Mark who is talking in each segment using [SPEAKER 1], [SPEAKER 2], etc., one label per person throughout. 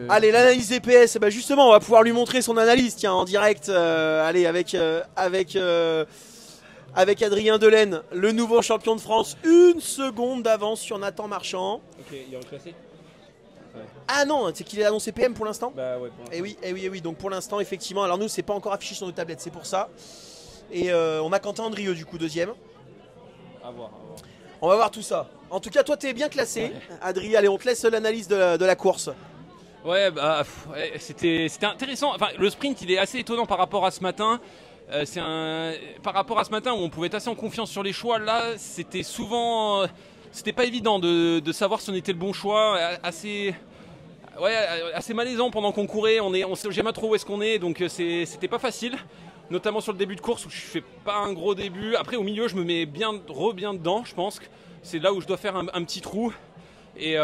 [SPEAKER 1] Allez, l'analyse DPS, bah justement, on va pouvoir lui montrer son analyse, tiens, en direct, allez, avec Adrien Delaine, le nouveau champion de France, 1 seconde d'avance sur Nathan Marchand.
[SPEAKER 2] Ok, il est reclassé. Ouais.
[SPEAKER 1] Ah non, c'est qu'il est annoncé PM pour l'instant.
[SPEAKER 2] Bah ouais, pour l'instant.
[SPEAKER 1] Eh oui, donc pour l'instant, effectivement, alors nous, c'est pas encore affiché sur nos tablettes, c'est pour ça. Et on a Quentin Andrieux, du coup, deuxième.
[SPEAKER 2] À voir.
[SPEAKER 1] On va voir tout ça. En tout cas, toi, t'es bien classé. Ouais. Adrien, allez, on te laisse l'analyse de la course.
[SPEAKER 2] Ouais, bah, c'était intéressant. Enfin, le sprint, il est assez étonnant par rapport à ce matin. Par rapport à ce matin où on pouvait être assez en confiance sur les choix, là, c'était souvent... c'était pas évident de savoir si on était le bon choix. Assez malaisant pendant qu'on courait. On sait jamais trop où est-ce qu'on est, donc c'était pas facile. Notamment sur le début de course où je fais pas un gros début. Après, au milieu, je me mets bien dedans, je pense que c'est là où je dois faire un petit trou. Et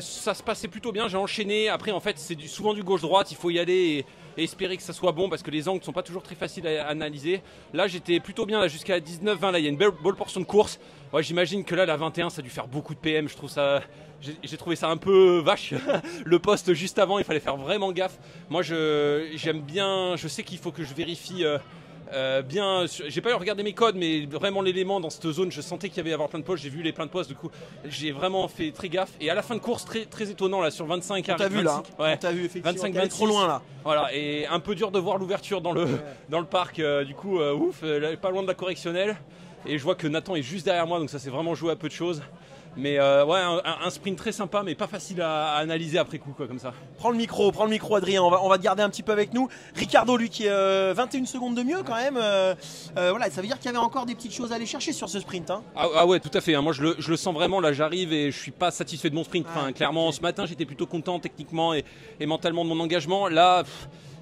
[SPEAKER 2] ça se passait plutôt bien, j'ai enchaîné. Après, en fait, c'est souvent du gauche-droite, il faut y aller et espérer que ça soit bon parce que les angles ne sont pas toujours très faciles à analyser. Là, j'étais plutôt bien là, jusqu'à 19-20. Là, il y a une belle portion de course. Ouais, j'imagine que là, la 21, ça a dû faire beaucoup de PM. J'ai trouvé ça un peu vache. Le poste juste avant, il fallait faire vraiment gaffe. Moi, j'aime bien, je sais qu'il faut que je vérifie. Bien, j'ai pas eu à regarder mes codes, mais vraiment l'élément dans cette zone, je sentais qu'il y avait à avoir plein de postes. J'ai vu les plein de postes, du coup, j'ai vraiment fait très gaffe. Et à la fin de course, très étonnant là sur 25.
[SPEAKER 1] T'as vu là, ouais. T'as vu effectivement. 25, trop loin là.
[SPEAKER 2] Voilà, et un peu dur de voir l'ouverture dans le parc. Du coup, ouf, pas loin de la correctionnelle. Et je vois que Nathan est juste derrière moi, donc ça s'est vraiment joué à peu de choses. Mais ouais, un sprint très sympa, mais pas facile à analyser après coup, quoi, comme ça.
[SPEAKER 1] Prends le micro, Adrien, on va te garder un petit peu avec nous. Ricardo, lui, qui est 21 secondes de mieux quand même. Voilà, ça veut dire qu'il y avait encore des petites choses à aller chercher sur ce sprint. Hein.
[SPEAKER 2] Ah ouais, tout à fait. Hein. Moi, je le sens vraiment. Là, j'arrive et je suis pas satisfait de mon sprint. Enfin, clairement, ce matin, j'étais plutôt content techniquement et mentalement de mon engagement. Là...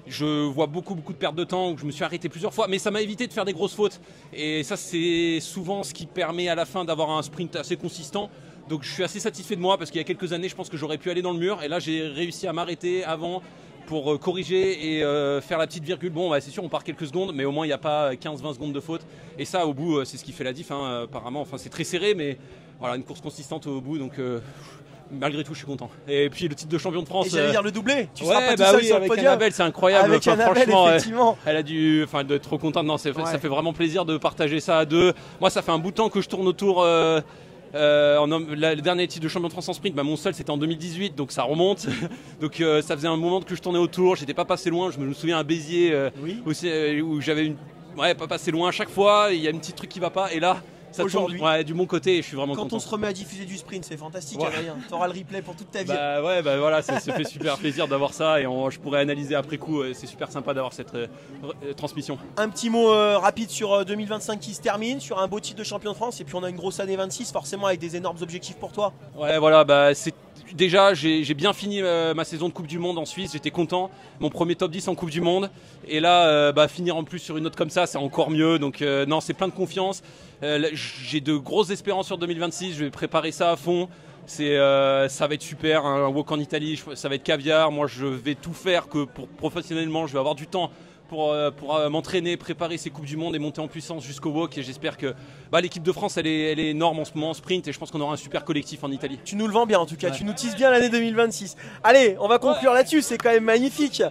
[SPEAKER 2] je vois beaucoup de pertes de temps où je me suis arrêté plusieurs fois, mais ça m'a évité de faire des grosses fautes. Et ça, c'est souvent ce qui permet à la fin d'avoir un sprint assez consistant. Donc je suis assez satisfait de moi parce qu'il y a quelques années, je pense que j'aurais pu aller dans le mur. Et là, j'ai réussi à m'arrêter avant pour corriger et faire la petite virgule. Bon, bah, c'est sûr, on part quelques secondes, mais au moins, il n'y a pas 15-20 secondes de faute. Et ça, au bout, c'est ce qui fait la diff, hein, apparemment. Enfin, c'est très serré, mais voilà, une course consistante au bout. Donc... malgré tout, je suis content. Et puis le titre de champion de France.
[SPEAKER 1] Et j'allais dire le doublé. Tu
[SPEAKER 2] seras
[SPEAKER 1] pas tout seul sur le podium.
[SPEAKER 2] Annabelle, c'est incroyable.
[SPEAKER 1] Avec Annabelle,
[SPEAKER 2] franchement,
[SPEAKER 1] effectivement.
[SPEAKER 2] Elle a dû, d'être trop contente. Non, ça fait vraiment plaisir de partager ça à deux. Moi, ça fait un bout de temps que je tourne autour. Le dernier titre de champion de France en sprint, mon seul c'était en 2018, donc ça remonte. Donc ça faisait un moment que je tournais autour. J'étais pas passé loin. Je me souviens à Béziers où j'avais pas passé loin à chaque fois. Il y a un petit truc qui va pas. Et là. Aujourd'hui, du bon côté, et je suis vraiment content.
[SPEAKER 1] Quand on se remet à diffuser du sprint, c'est fantastique, Adrien. T'auras le replay pour toute ta vie.
[SPEAKER 2] Voilà, ça fait super plaisir d'avoir ça, et je pourrais analyser après coup. C'est super sympa d'avoir cette transmission.
[SPEAKER 1] Un petit mot rapide sur 2025 qui se termine, sur un beau titre de champion de France, et puis on a une grosse année 26, forcément avec des énormes objectifs pour toi.
[SPEAKER 2] Ouais, voilà, déjà, j'ai bien fini ma saison de Coupe du Monde en Suisse, j'étais content. Mon premier top 10 en Coupe du Monde. Et là, finir en plus sur une note comme ça, c'est encore mieux. Donc, non, c'est plein de confiance. J'ai de grosses espérances sur 2026. Je vais préparer ça à fond. Ça va être super. Un walk en Italie, ça va être caviar. Moi, je vais tout faire que professionnellement, je vais avoir du temps pour m'entraîner, préparer ces Coupes du Monde et monter en puissance jusqu'au walk. Et j'espère que l'équipe de France, elle est énorme en ce moment en sprint, et je pense qu'on aura un super collectif en Italie.
[SPEAKER 1] Tu nous le vends bien en tout cas, tu nous tises bien l'année 2026. Allez, on va conclure là-dessus, c'est quand même magnifique.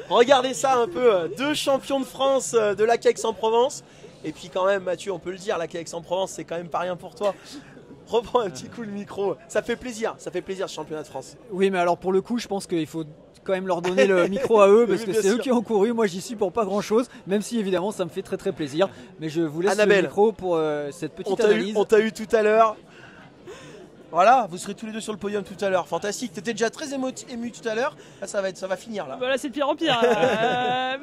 [SPEAKER 1] Regardez ça un peu, 2 champions de France de la Aix-en-Provence. Et puis quand même, Mathieu, on peut le dire, la Aix-en-Provence, c'est quand même pas rien pour toi. Reprends un petit coup le micro, ça fait plaisir ce championnat de France.
[SPEAKER 3] Oui, mais alors pour le coup, je pense qu'il faut quand même leur donner le micro à eux, parce que c'est eux qui ont couru. Moi, j'y suis pour pas grand chose, même si évidemment ça me fait très plaisir. Mais je vous laisse
[SPEAKER 1] Annabelle,
[SPEAKER 3] le micro pour cette petite analyse.
[SPEAKER 1] On t'a eu tout à l'heure. Voilà, vous serez tous les deux sur le podium tout à l'heure. Fantastique, t'étais déjà très ému tout à l'heure. Là, ça va finir là.
[SPEAKER 4] Voilà, c'est de pire en pire.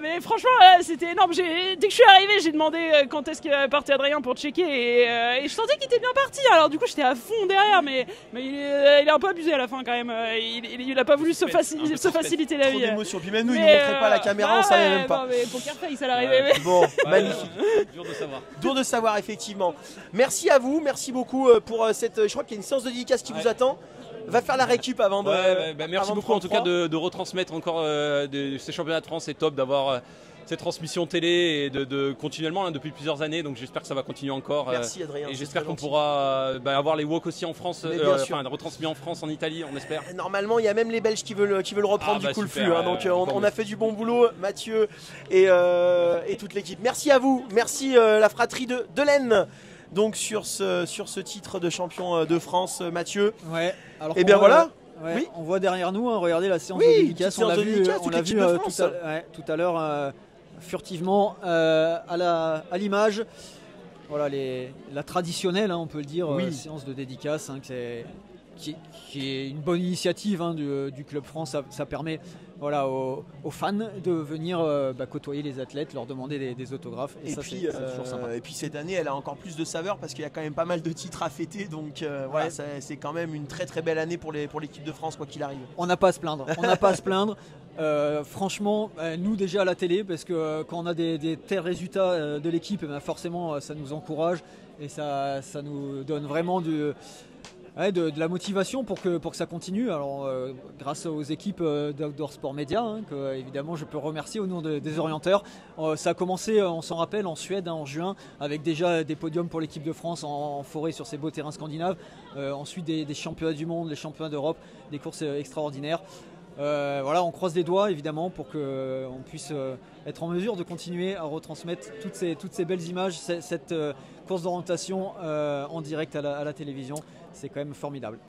[SPEAKER 4] Mais franchement, c'était énorme. Dès que je suis arrivé, j'ai demandé quand est-ce que partait Adrien pour checker, et je sentais qu'il était bien parti. Alors du coup, j'étais à fond derrière, mais il est un peu abusé à la fin quand même. Il a pas voulu se faciliter la vie.
[SPEAKER 1] Trop d'émotion. Puis même nous, il ne montrait pas la caméra, on savait même pas.
[SPEAKER 4] Non, mais Poker Face, à l'arrivée.
[SPEAKER 1] Bon, magnifique.
[SPEAKER 2] Dur de savoir.
[SPEAKER 1] Dur de savoir, effectivement. Merci à vous, merci beaucoup pour cette. Je crois qu'il y a une séance de dédicace qui vous attend. Va faire la récup avant de.
[SPEAKER 2] Merci beaucoup en tout cas de retransmettre encore de ces championnats de France. C'est top d'avoir cette transmission télé et de continuellement hein, depuis plusieurs années. Donc j'espère que ça va continuer encore.
[SPEAKER 1] Merci Adrien.
[SPEAKER 2] Et j'espère qu'on pourra avoir les walks aussi en France, retransmis en France, en Italie, on espère.
[SPEAKER 1] Normalement, il y a même les Belges qui veulent reprendre du coup le
[SPEAKER 2] super,
[SPEAKER 1] flux. Hein, donc on a fait du bon boulot, Mathieu et toute l'équipe. Merci à vous, merci la fratrie de l'Aisne. Donc sur ce titre de champion de France, Mathieu.
[SPEAKER 3] Ouais. Alors
[SPEAKER 1] et bien voilà.
[SPEAKER 3] Ouais,
[SPEAKER 1] oui.
[SPEAKER 3] On voit derrière nous, hein, regardez la séance de dédicace. On l'a vu tout à l'heure furtivement à l'image. Voilà la traditionnelle, hein, on peut le dire, séance de dédicace hein, qui est une bonne initiative hein, du Club France. Ça permet aux fans de venir côtoyer les athlètes, leur demander des autographes. Et ça, c'est toujours sympa.
[SPEAKER 1] Et puis cette année, elle a encore plus de saveur parce qu'il y a quand même pas mal de titres à fêter. Donc voilà, c'est quand même une très très belle année pour l'équipe de France, quoi qu'il arrive.
[SPEAKER 3] On n'a pas à se plaindre. Franchement, nous déjà à la télé, parce que quand on a des tels résultats de l'équipe, forcément ça nous encourage et ça nous donne vraiment de la motivation pour que ça continue. Alors grâce aux équipes d'Outdoor Sport Media, hein, que évidemment je peux remercier au nom des orienteurs. Ça a commencé, on s'en rappelle, en Suède en juin, avec déjà des podiums pour l'équipe de France en forêt sur ces beaux terrains scandinaves. Ensuite des championnats du monde, les championnats d'Europe, des courses extraordinaires. On croise les doigts évidemment pour qu'on puisse être en mesure de continuer à retransmettre toutes ces belles images, cette course d'orientation en direct à la télévision. C'est quand même formidable.